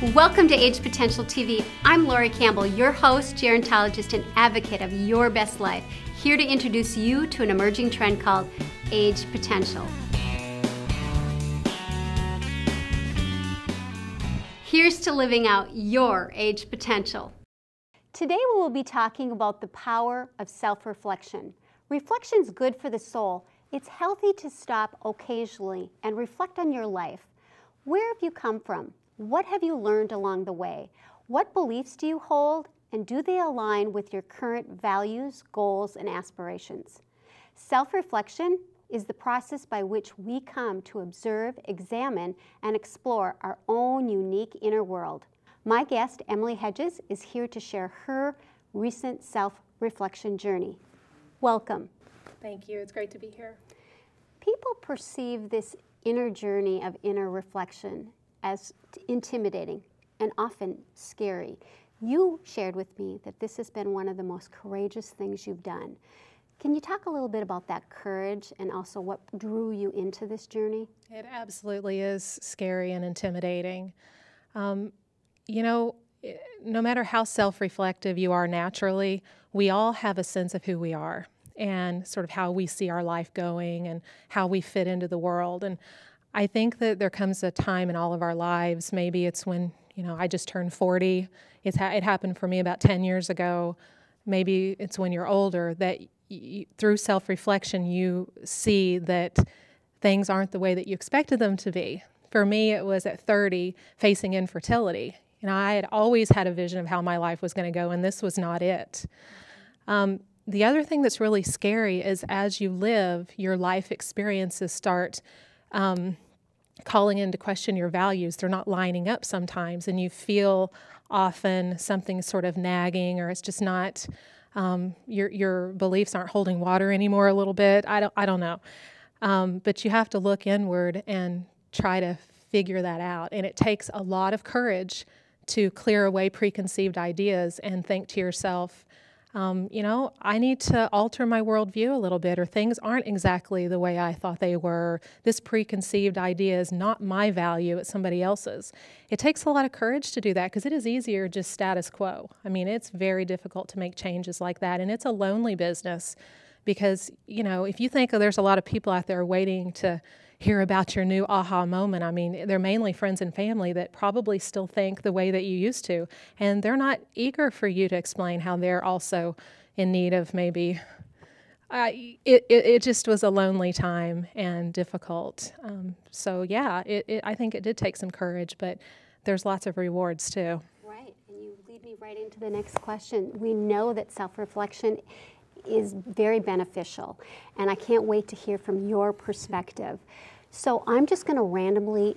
Welcome to AgePotential TV. I'm Lori Campbell, your host, gerontologist, and advocate of your best life, here to introduce you to an emerging trend called Age Potential. Here's to living out your age potential. Today we will be talking about the power of self-reflection. Reflection's good for the soul. It's healthy to stop occasionally and reflect on your life. Where have you come from? What have you learned along the way? What beliefs do you hold, and do they align with your current values, goals, and aspirations? Self-reflection is the process by which we come to observe, examine, and explore our own unique inner world. My guest, Emily Hedges, is here to share her recent self-reflection journey. Welcome. Thank you. It's great to be here. People perceive this inner journey of inner reflection as intimidating and often scary. You shared with me that this has been one of the most courageous things you've done. Can you talk a little bit about that courage and also what drew you into this journey? It absolutely is scary and intimidating. You know, no matter how self-reflective you are naturally, we all have a sense of who we are and sort of how we see our life going and how we fit into the world. And I think that there comes a time in all of our lives, maybe it's when, I just turned 40. It happened for me about 10 years ago. Maybe it's when you're older that through self-reflection you see that things aren't the way that you expected them to be. For me, it was at 30 facing infertility. I had always had a vision of how my life was going to go, and this was not it. The other thing that's really scary is as you live, your life experiences start calling into question your values. They're not lining up sometimes, and you feel often something sort of nagging, or it's just not, your beliefs aren't holding water anymore a little bit. I don't know. But you have to look inward and try to figure that out. And it takes a lot of courage to clear away preconceived ideas and think to yourself, I need to alter my worldview a little bit, or things aren't exactly the way I thought they were. This preconceived idea is not my value, it's somebody else's. It takes a lot of courage to do that because it is easier just status quo. It's very difficult to make changes like that, and it's a lonely business because, if you think there's a lot of people out there waiting to hear about your new aha moment. They're mainly friends and family that probably still think the way that you used to, and they're not eager for you to explain how they're also in need of maybe. It just was a lonely time and difficult. I think it did take some courage, but there's lots of rewards too. Right, and you lead me right into the next question. We know that self-reflection is very beneficial, and I can't wait to hear from your perspective. So I'm just going to randomly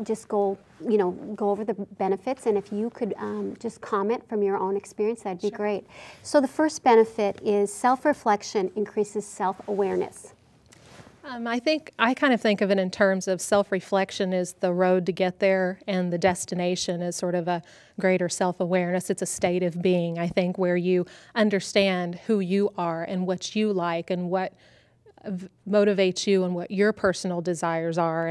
just go over the benefits, and if you could just comment from your own experience, that'd be great. So the first benefit is self-reflection increases self-awareness. I kind of think of it in terms of self-reflection is the road to get there, and the destination is sort of a greater self-awareness. It's a state of being, I think, where you understand who you are and what you like and what motivates you and what your personal desires are,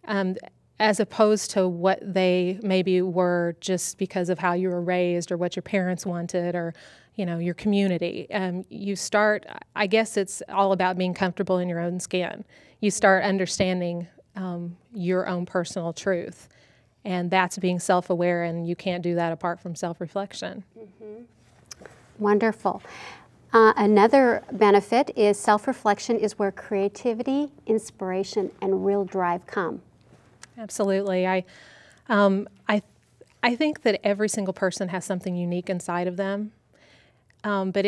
and as opposed to what they maybe were just because of how you were raised or what your parents wanted or your community. You start, I guess it's all about being comfortable in your own skin. You start understanding your own personal truth, and that's being self-aware, and you can't do that apart from self-reflection. Mm-hmm. Wonderful. Another benefit is self-reflection is where creativity, inspiration, and real drive come. Absolutely. I think that every single person has something unique inside of them. But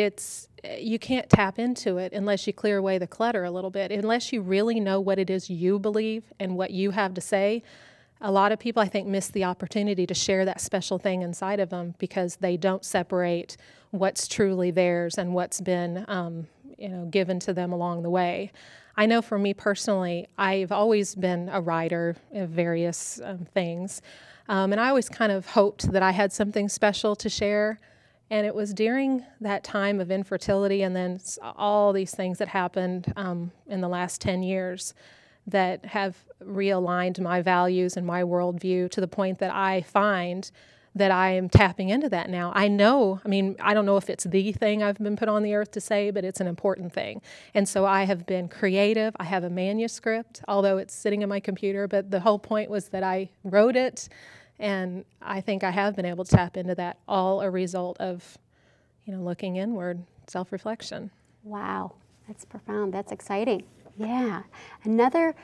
you can't tap into it unless you clear away the clutter a little bit, unless you really know what it is you believe and what you have to say. A lot of people, I think, miss the opportunity to share that special thing inside of them because they don't separate what's truly theirs and what's been given to them along the way. I know for me personally, I've always been a writer of various things, and I always kind of hoped that I had something special to share. And it was during that time of infertility and then all these things that happened in the last 10 years that have realigned my values and my worldview to the point that I find that I am tapping into that now. I know, I mean, I don't know if it's the thing I've been put on the earth to say, but it's an important thing. And so I have been creative. I have a manuscript, although it's sitting in my computer, but the whole point was that I wrote it, and I think I have been able to tap into that, all a result of, looking inward, self-reflection. Wow, that's profound. That's exciting. Yeah. Another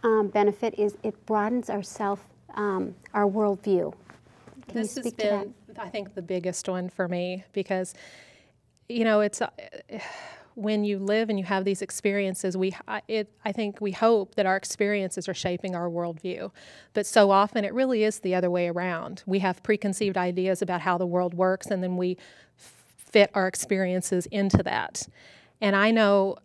benefit is it broadens our worldview. Can this you speak has been, to that? I think, the biggest one for me because, it's when you live and you have these experiences, I think we hope that our experiences are shaping our worldview. But so often it really is the other way around. We have preconceived ideas about how the world works, and then we fit our experiences into that. And I know,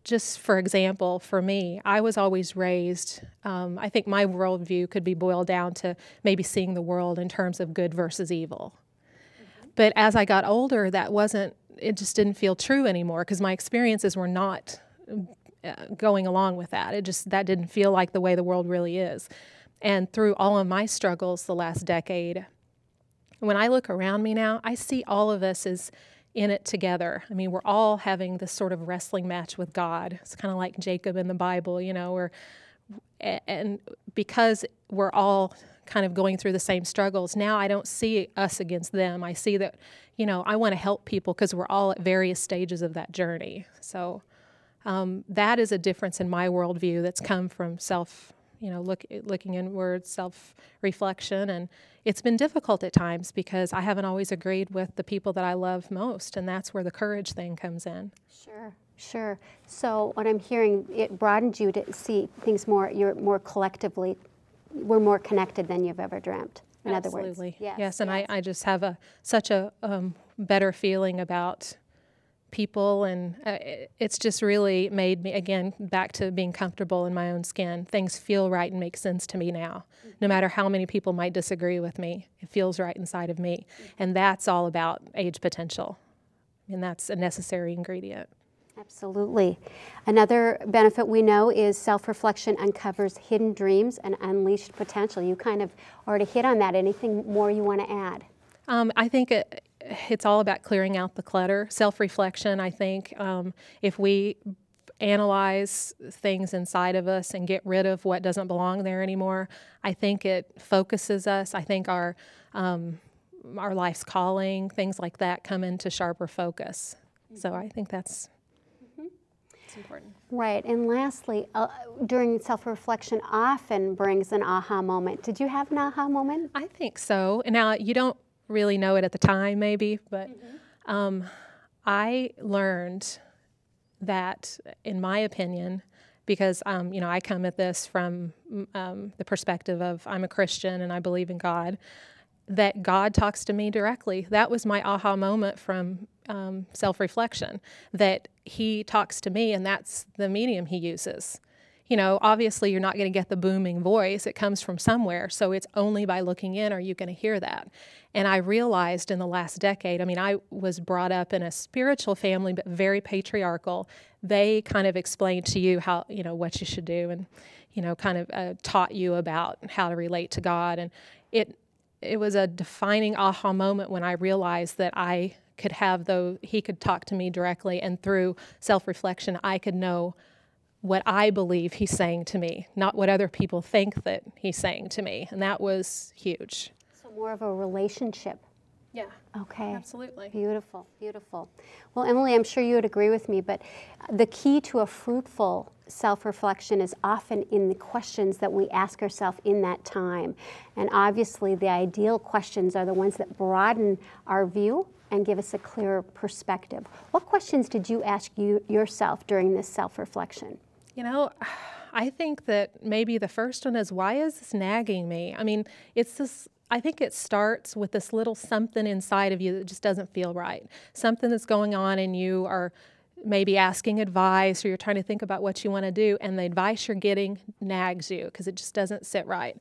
just for example, for me, I was always raised, I think my worldview could be boiled down to maybe seeing the world in terms of good versus evil. Mm-hmm. But as I got older, it just didn't feel true anymore because my experiences were not going along with that. That didn't feel like the way the world really is. And through all of my struggles the last decade, when I look around me now, I see all of us as in it together. I mean, we're all having this sort of wrestling match with God. It's kind of like Jacob in the Bible, and because we're all kind of going through the same struggles, now I don't see us against them. I see that, I want to help people because we're all at various stages of that journey. So that is a difference in my worldview that's come from looking inward, self-reflection, and it's been difficult at times because I haven't always agreed with the people that I love most, and that's where the courage thing comes in. Sure. So what I'm hearing, it broadened you to see things we're more connected than you've ever dreamt, in other words. Absolutely. Yes, and I just have such a better feeling about people, and it's just really made me, again, back to being comfortable in my own skin. Things feel right and make sense to me now. Mm-hmm. No matter how many people might disagree with me, it feels right inside of me. Mm-hmm. And that's all about age potential. And that's a necessary ingredient. Absolutely. Another benefit we know is self-reflection uncovers hidden dreams and unleashed potential. You kind of already hit on that. Anything more you want to add? I think it's all about clearing out the clutter. Self-reflection, I think, if we analyze things inside of us and get rid of what doesn't belong there anymore, I think it focuses us. I think our life's calling, things like that, come into sharper focus. Mm-hmm. So I think that's important. Right. And lastly, during self-reflection often brings an aha moment. Did you have an aha moment? I think so. Now, you don't really know it at the time, maybe, but mm-hmm. I learned that, in my opinion, because I come at this from the perspective of I'm a Christian and I believe in God, that God talks to me directly. That was my aha moment from self-reflection, that He talks to me, and that's the medium He uses. Obviously you're not going to get the booming voice. It comes from somewhere, so it's only by looking in are you going to hear that. And I realized in the last decade, I was brought up in a spiritual family, but very patriarchal. They kind of explained to you how, what you should do, and, kind of taught you about how to relate to God. And it was a defining aha moment when I realized that I could He could talk to me directly, and through self-reflection, I could know what I believe He's saying to me, not what other people think that He's saying to me. And that was huge. So more of a relationship. Yeah. Okay. Absolutely. Beautiful, beautiful. Well, Emily, I'm sure you would agree with me, but the key to a fruitful self-reflection is often in the questions that we ask ourselves in that time. And obviously the ideal questions are the ones that broaden our view and give us a clearer perspective. What questions did you ask yourself during this self-reflection? I think that maybe the first one is, why is this nagging me? I think it starts with this little something inside of you that just doesn't feel right. Something that's going on, and you are maybe asking advice, or you're trying to think about what you want to do, and the advice you're getting nags you because it just doesn't sit right.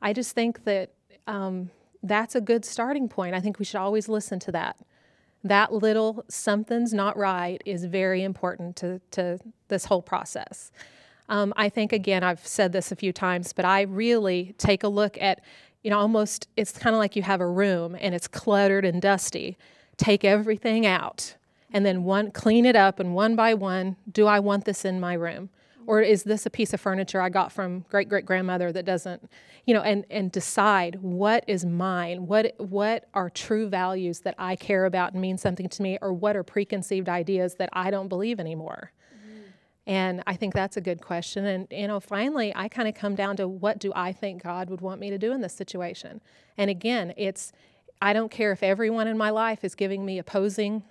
I just think that that's a good starting point. I think we should always listen to that. That little something's not right is very important to this whole process. I think, again, I've said this a few times, but I really take a look at, almost, it's kind of like you have a room and it's cluttered and dusty. Take everything out and then clean it up, and one by one, do I want this in my room? Or is this a piece of furniture I got from great-great-grandmother that doesn't, and decide what is mine, what are true values that I care about and mean something to me, or what are preconceived ideas that I don't believe anymore? And I think that's a good question. And, finally, I kind of come down to, what do I think God would want me to do in this situation? And again, I don't care if everyone in my life is giving me opposing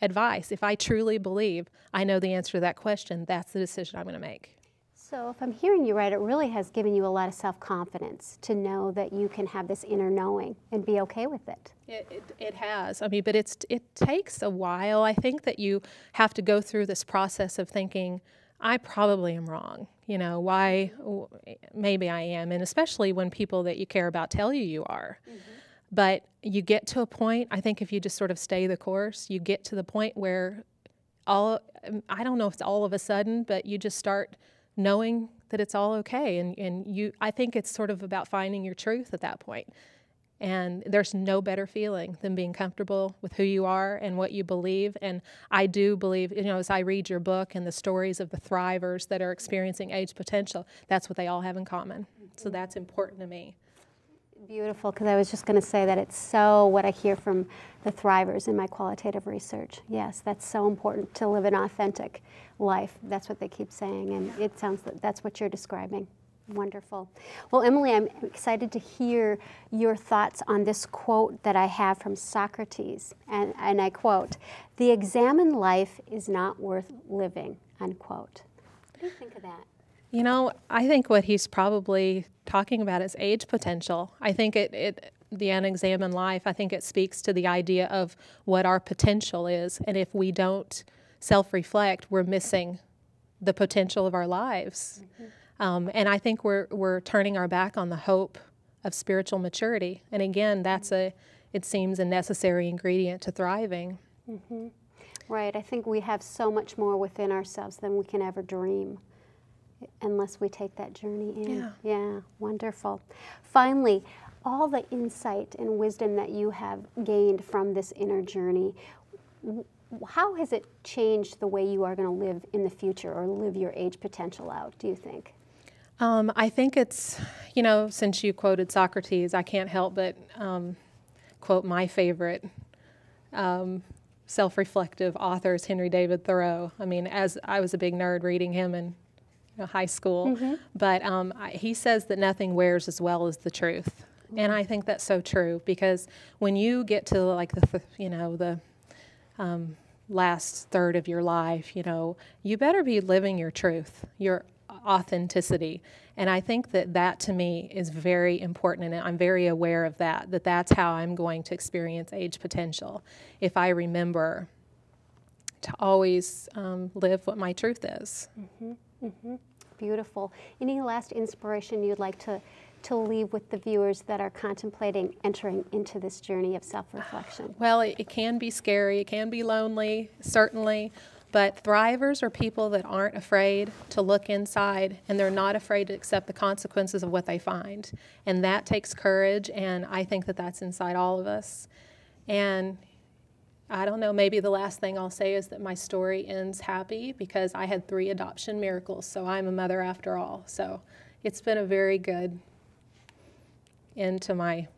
advice. If I truly believe I know the answer to that question, that's the decision I'm going to make. So if I'm hearing you right, it really has given you a lot of self-confidence to know that you can have this inner knowing and be okay with it. It has. I mean, but it takes a while. I think that you have to go through this process of thinking, I probably am wrong. Why? Maybe I am. And especially when people that you care about tell you are. Mm-hmm. But you get to a point, I think if you just sort of stay the course, you get to the point where I don't know if it's all of a sudden, but you just start knowing that it's all okay. And I think it's sort of about finding your truth at that point. And there's no better feeling than being comfortable with who you are and what you believe. And I do believe, as I read your book and the stories of the thrivers that are experiencing age potential, that's what they all have in common. Mm-hmm. So that's important to me. Beautiful, because I was just going to say that it's so what I hear from the thrivers in my qualitative research. Yes, that's so important to live an authentic life. That's what they keep saying, and it sounds that that's what you're describing. Wonderful. Well, Emily, I'm excited to hear your thoughts on this quote that I have from Socrates, and I quote, "The examined life is not worth living," unquote. What do you think of that? I think what he's probably talking about is age potential. I think the unexamined life, I think it speaks to the idea of what our potential is. And if we don't self-reflect, we're missing the potential of our lives. Mm-hmm. And I think we're turning our back on the hope of spiritual maturity. And again, it seems a necessary ingredient to thriving. Mm-hmm. Right. I think we have so much more within ourselves than we can ever dream, unless we take that journey in. Yeah, wonderful. Finally, all the insight and wisdom that you have gained from this inner journey, how has it changed the way you are going to live in the future or live your age potential out, do you think? I think it's, since you quoted Socrates, I can't help but quote my favorite self-reflective author is Henry David Thoreau. I mean, as I was a big nerd reading him in high school, mm-hmm. but he says that nothing wears as well as the truth, mm-hmm. and I think that's so true, because when you get to like the last third of your life, you better be living your truth, your authenticity, and I think that to me is very important, and I'm very aware of that's how I'm going to experience age potential, if I remember to always live what my truth is. Mm-hmm. Mm-hmm. Beautiful. Any last inspiration you'd like to leave with the viewers that are contemplating entering into this journey of self-reflection? Well, it can be scary, it can be lonely, certainly, but thrivers are people that aren't afraid to look inside, and they're not afraid to accept the consequences of what they find. And that takes courage, and I think that that's inside all of us. And I don't know, maybe the last thing I'll say is that my story ends happy because I had 3 adoption miracles, so I'm a mother after all. So it's been a very good end to my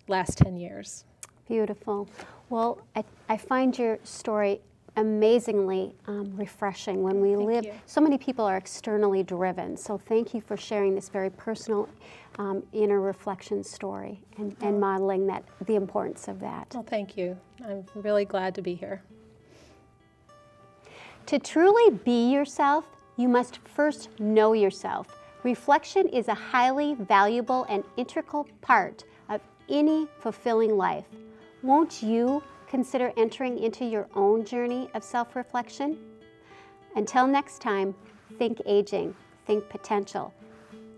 last 10 years. Beautiful. Well, I find your story amazingly refreshing when we live. So many people are externally driven, so thank you for sharing this very personal inner reflection story and modeling the importance of that. Well, thank you. I'm really glad to be here. To truly be yourself, you must first know yourself. Reflection is a highly valuable and integral part of any fulfilling life. Won't you consider entering into your own journey of self-reflection? Until next time, think aging, think potential,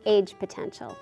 age potential.